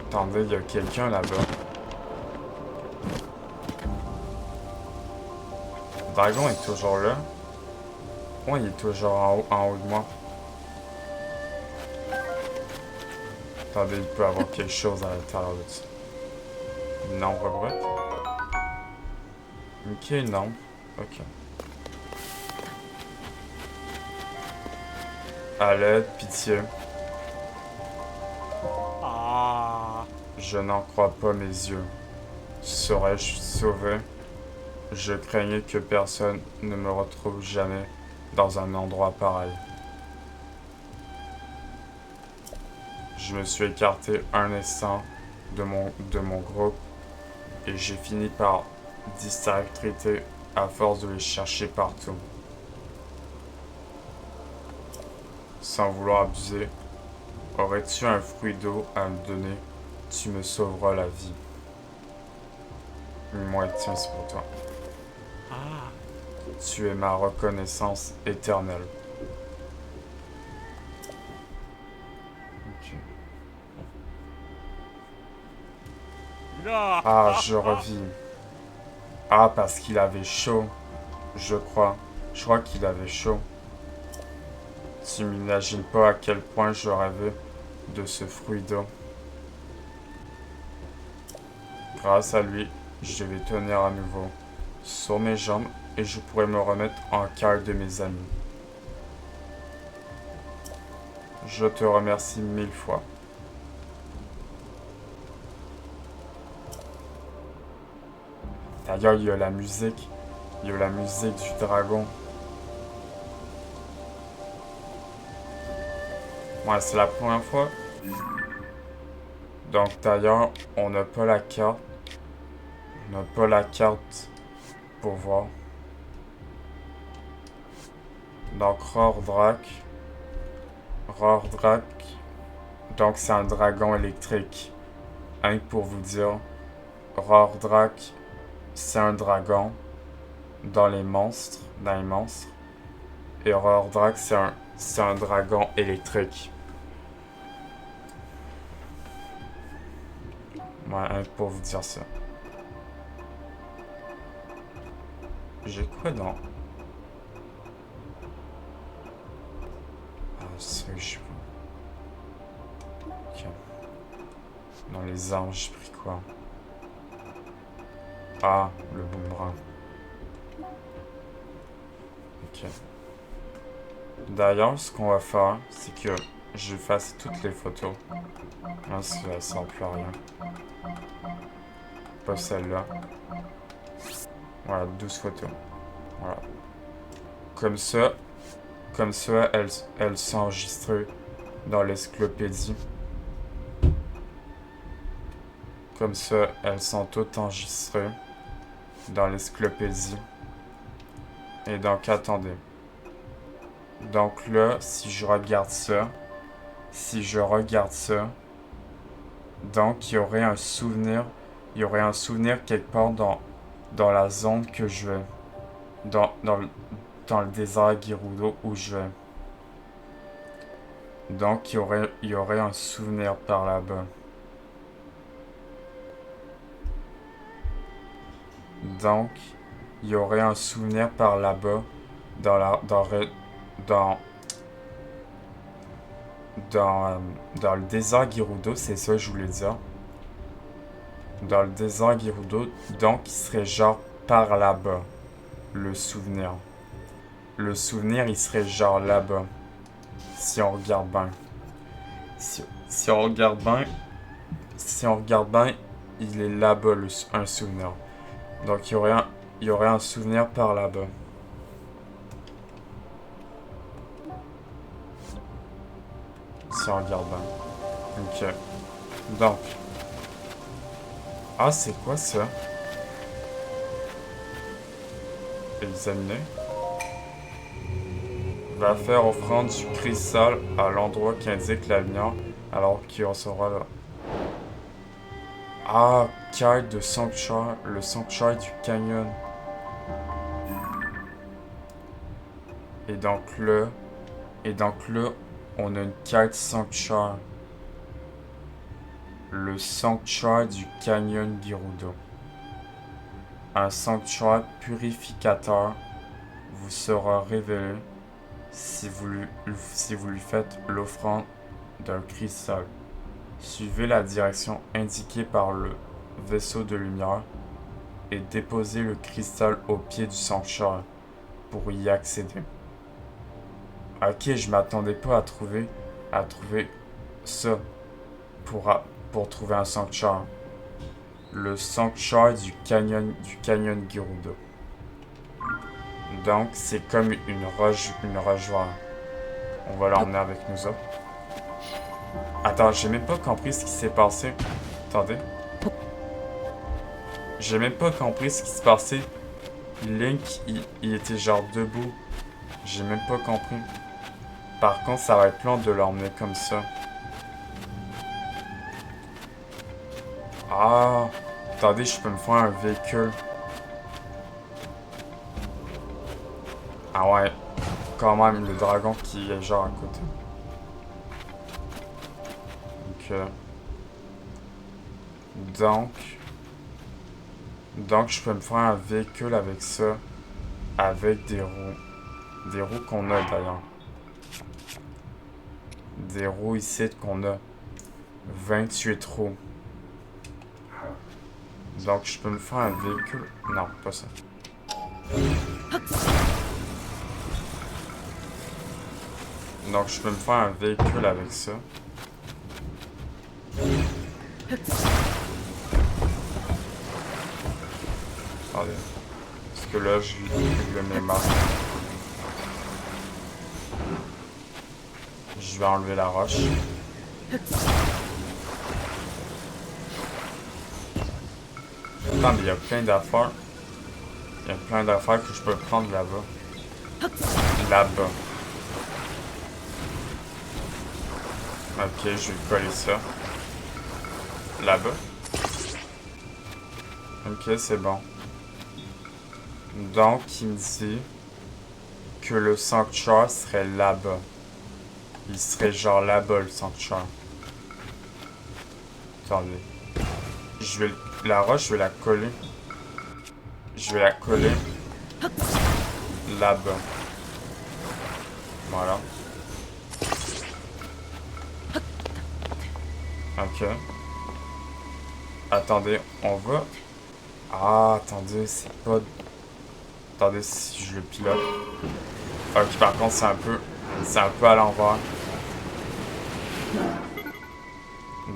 Attendez, il y a quelqu'un là-bas. Le dragon est toujours là. Oh, il est toujours en haut de moi. Attendez, il peut y avoir quelque chose à l'intérieur de ça. Une ombre brute. Ok, une ombre. Ok. À l'aide, pitié. Ah. Je n'en crois pas mes yeux. Serais-je sauvé? Je craignais que personne ne me retrouve jamais dans un endroit pareil. Je me suis écarté un instant de mon groupe et j'ai fini par distracter à force de les chercher partout. Sans vouloir abuser, aurais-tu un fruit d'eau à me donner? Tu me sauveras la vie. Moi, tiens, c'est pour toi. Ah. Tu es ma reconnaissance éternelle. Ok. Ah, je revis. Ah, parce qu'il avait chaud. Je crois. Je crois qu'il avait chaud. Tu m'imagines pas à quel point je rêvais de ce fruit d'eau. Grâce à lui, je vais tenir à nouveau sur mes jambes et je pourrai me remettre en quart de mes amis. Je te remercie 1000 fois. D'ailleurs, il y a la musique. Il y a la musique du dragon. Ouais, c'est la première fois. Donc d'ailleurs, on n'a pas la carte. On n'a pas la carte pour voir. Donc Rordrak. Rordrak. Donc c'est un dragon électrique. Hein, pour vous dire, Rordrak, c'est un dragon dans les monstres. Et Rordrak, c'est un dragon électrique. Ouais, hein, pour vous dire ça. J'ai quoi dans... Ah, ça, je vois. Ok. Dans les armes, j'ai pris quoi? Ah, le boomerang. Ok. D'ailleurs, ce qu'on va faire, c'est que je vais effacer toutes les photos. Non, ça sert plus à rien. Pas celle-là. Voilà, 12 photos. Voilà. Comme ça, elles sont enregistrées dans l'encyclopédie. Comme ça, elles sont toutes enregistrées dans l'encyclopédie. Et donc, attendez. Donc là, si je regarde ça, donc il y aurait un souvenir quelque part dans la zone que je vais, dans le désert Gerudo où je vais. Donc il y aurait un souvenir par là-bas. Donc il y aurait un souvenir par là-bas dans le désert Gerudo, c'est ça que je voulais dire. Dans le désert Gerudo, donc il serait genre par là-bas, le souvenir. Le souvenir, il serait genre là-bas. Si on regarde bien. Si on regarde bien, il est là-bas, un souvenir. Donc il y aurait un souvenir par là-bas. Si on regarde bien. Ok. Donc. Ah, c'est quoi ça? Examiner. Va faire offrande du cristal à l'endroit qui indique la lumière alors qu'il en sera là. Ah, quête de sanctuaire, le sanctuaire du canyon. Et donc là, on a une quête sanctuaire. Le sanctuaire du canyon Gerudo. Un sanctuaire purificateur vous sera révélé si vous lui faites l'offrande d'un cristal. Suivez la direction indiquée par le vaisseau de lumière et déposez le cristal au pied du sanctuaire pour y accéder. Ok, je m'attendais pas à trouver ça pour trouver un sanctuaire. Le sanctuaire du canyon Gerudo. Donc, c'est comme une rocheoire. On va l'emmener avec nous autres. Attends, j'ai même pas compris ce qui s'est passé. Attendez. J'ai même pas compris ce qui s'est passé. Link, il était genre debout. J'ai même pas compris. Par contre, ça va être long de l'emmener comme ça. Ah, attendez, je peux me faire un véhicule. Ah ouais, quand même, le dragon qui est genre à côté. Donc, Donc, je peux me faire un véhicule avec ça. Avec des roues. Des roues qu'on a d'ailleurs. Des roues ici qu'on a. 28 roues. Donc, je peux me faire un véhicule. Non, pas ça. Donc, je peux me faire un véhicule avec ça. Attendez. Parce que là, je le mets mal. Je vais enlever la roche. Attends, mais il y a plein d'affaires. Il y a plein d'affaires que je peux prendre là-bas. Là-bas. Ok, je vais coller ça. Là-bas. Ok, c'est bon. Donc, il me dit que le sanctuaire serait là-bas. Il serait genre là-bas, le sanctuaire. Attendez. Je vais... La roche, je vais la coller. Je vais la coller là-bas. Voilà. Ok. Attendez, on va... Ah, attendez, c'est pas... Attendez si je le pilote. Ok, par contre, c'est un peu... C'est un peu à l'envers.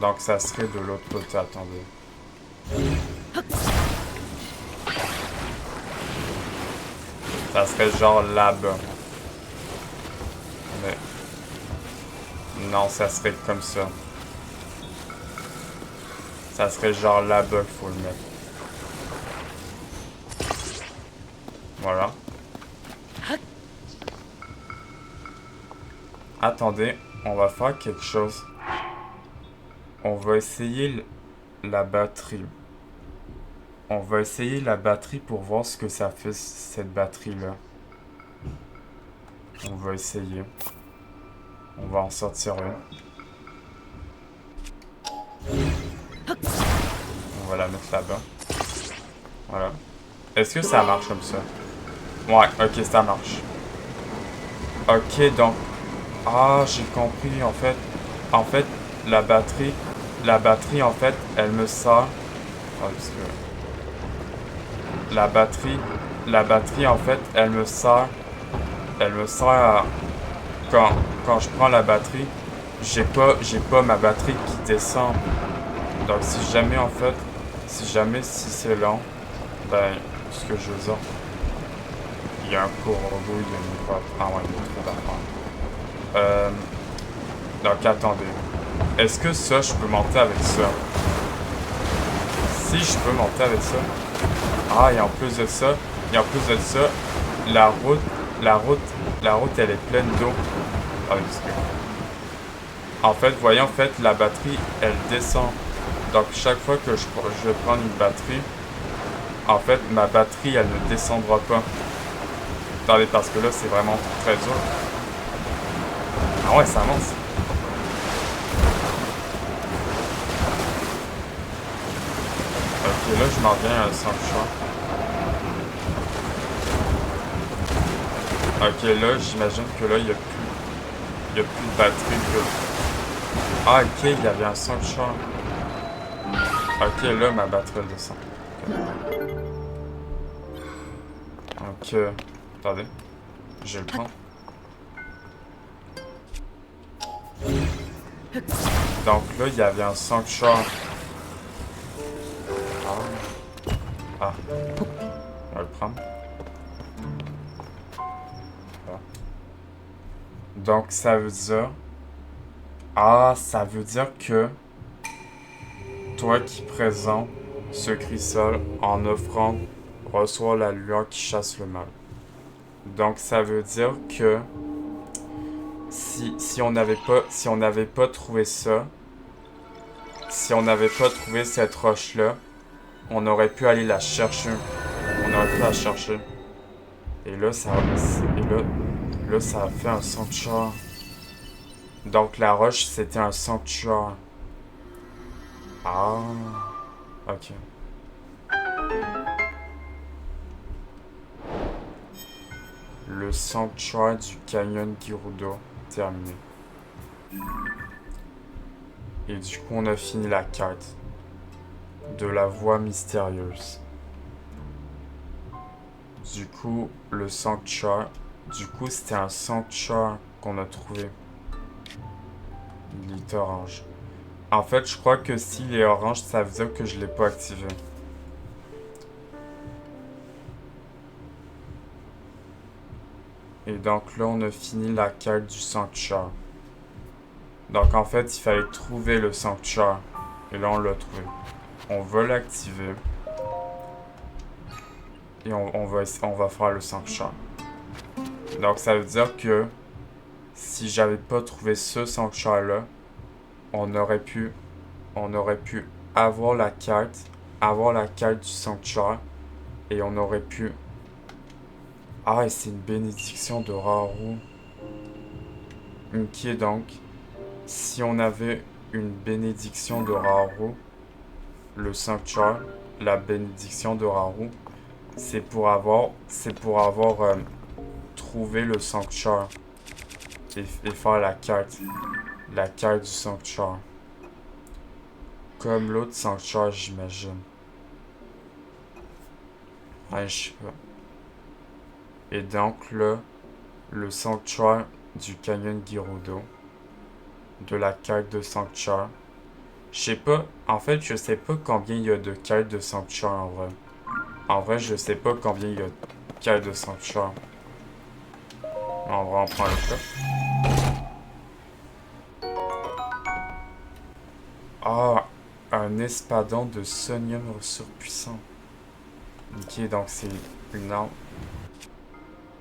Donc, ça serait de l'autre côté, attendez. Ça serait genre là-bas. Mais... Non, ça serait comme ça. Ça serait genre là-bas qu'il faut le mettre. Voilà. Attendez, on va faire quelque chose. On va essayer la batterie. On va essayer la batterie pour voir ce que ça fait, cette batterie-là. On va essayer. On va en sortir une. On va la mettre là-bas. Voilà. Est-ce que ça marche comme ça? Ouais, ok, ça marche. Ok, donc... Ah, j'ai compris, en fait. En fait, la batterie, en fait, elle me sert... Oh, parce que... La batterie, en fait, elle me sert à... Quand je prends la batterie, j'ai pas ma batterie qui descend. Donc, si jamais, en fait, si c'est long, ben, ce que je veux dire, il y a un court robot, il y a une boîte. Ah ouais, il y a trop d'affaires. Donc, attendez. Est-ce que ça, je peux monter avec ça? Si je peux monter avec ça. Ah, et en plus de ça, la route, elle est pleine d'eau. Ah, en fait, voyez, en fait, la batterie, elle descend. Donc, chaque fois que je vais prendre une batterie, en fait, ma batterie, elle ne descendra pas. Attendez, parce que là, c'est vraiment très dur. Ah ouais, ça avance. Ok, là, je m'en viens à sanctuaire. Ok, là, j'imagine que là, il n'y a plus de batterie. Ah, ok, il y avait un sanctuaire. Ok, là, ma batterie, elle descend. Ok. Attendez. Je vais le prendre. Donc là, il y avait un sanctuaire. Ah. On va le prendre. Voilà. Donc ça veut dire... Ah, ça veut dire que... Toi qui présentes ce cristal en offrande reçois la lueur qui chasse le mal. Donc ça veut dire que... Si on n'avait pas trouvé ça... Si on n'avait pas trouvé cette roche-là, on aurait pu aller la chercher. On aurait pu la chercher. Et là, ça a fait un sanctuaire. Donc la roche, c'était un sanctuaire. Ah. Ok. Le sanctuaire du canyon Gerudo, terminé. Et du coup, on a fini la quête de la voie mystérieuse. Du coup, le sanctuaire... Du coup, c'était un sanctuaire qu'on a trouvé. Il est orange. En fait, je crois que s'il est orange, ça veut dire que je l'ai pas activé. Et donc là, on a fini la quête du sanctuaire. Donc en fait, il fallait trouver le sanctuaire. Et là, on l'a trouvé. On va l'activer. Et on va faire le sanctuaire. Donc ça veut dire que si j'avais pas trouvé ce sanctuaire-là, on aurait pu avoir la quête du sanctuaire. Et on aurait pu... Ah, et c'est une bénédiction de Raoru. Ok, donc, si on avait une bénédiction de Raoru, le sanctuaire, la bénédiction de Raoru, c'est pour avoir trouvé le sanctuaire et faire la quête du sanctuaire. Comme l'autre sanctuaire, j'imagine. Ouais, je sais pas. Et donc là, le sanctuaire du canyon Gerudo, de la quête de sanctuaire. Je sais pas, en fait, je sais pas combien il y a de quêtes de sanctuaire en vrai. En vrai, je sais pas combien il y a de quêtes de sanctuaire. En vrai, on prend le cas. Ah, un espadon de sonium surpuissant. Ok, donc c'est une arme.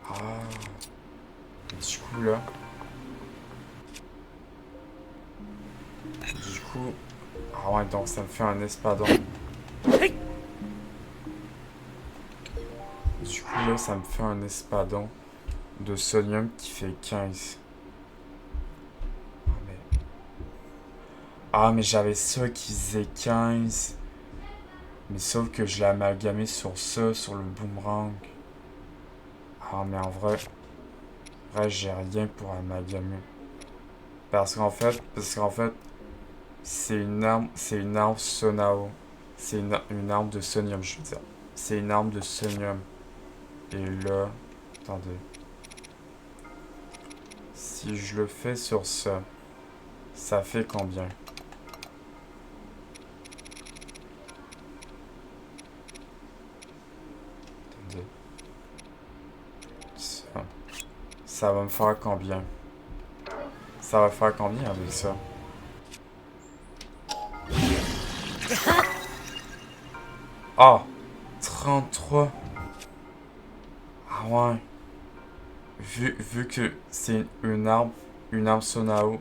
Ah, du coup là. Du coup. Ah ouais, donc ça me fait un espadon. Du coup là, ça me fait un espadon de sonium qui fait 15. Ah, mais j'avais ça qui faisait 15. Mais sauf que je l'ai amalgamé sur ça, sur le boomerang. Ah, mais en vrai, j'ai rien pour amalgamer. Parce qu'en fait, c'est une arme Sonao. C'est une arme de sonium, je veux dire. C'est une arme de sonium. Et là, attendez. Si je le fais sur ça, ça fait combien? Attendez. Ça va me faire combien? Ça va faire combien avec ça? Ah! 33! Ah ouais. Vu que c'est une arme Sonao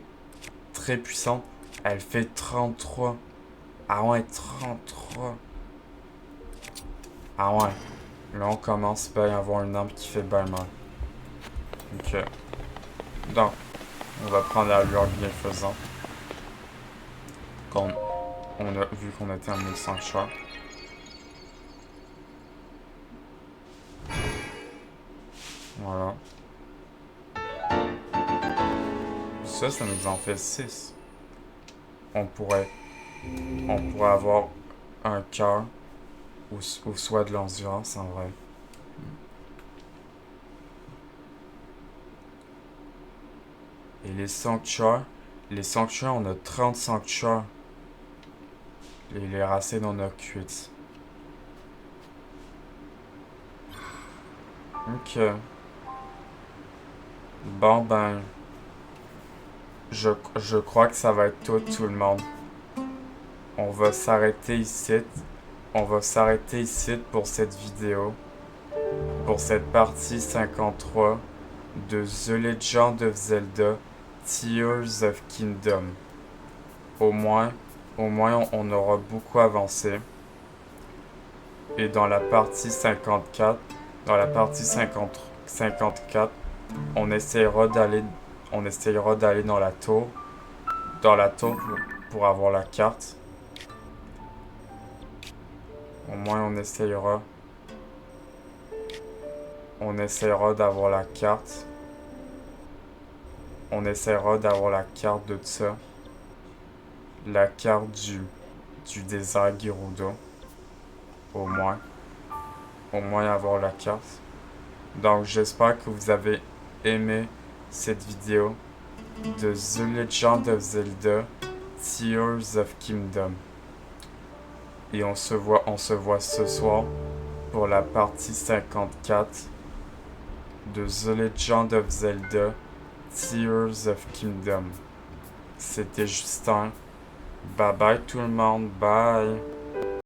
très puissante, elle fait 33. Ah ouais, 33. Ah ouais. Là, on commence à y avoir une arme qui fait bien mal. Ok. Donc, on va prendre la lueur bienfaisante. Vu qu'on a terminé le sanctuaire. Voilà. Ça nous en fait 6. On pourrait avoir un cœur ou soit de l'endurance en vrai. Et les sanctuaires, on a 30 sanctuaires. Et les racines, on a 8. Ok. Bon ben, je crois que ça va être tout le monde. On va s'arrêter ici. On va s'arrêter ici pour cette vidéo. Pour cette partie 53 de The Legend of Zelda Tears of Kingdom. Au moins, on aura beaucoup avancé. Et dans la partie 54, on essayera d'aller dans la tour. Pour avoir la carte. Au moins on essayera. On essaiera d'avoir la carte. On essaiera d'avoir la carte de ça. La carte du désert Gerudo. Au moins. Au moins avoir la carte. Donc j'espère que vous avez aimé cette vidéo de The Legend of Zelda Tears of Kingdom. Et on se voit ce soir pour la partie 54 de The Legend of Zelda Tears of Kingdom. C'était Justin. Bye bye tout le monde. Bye.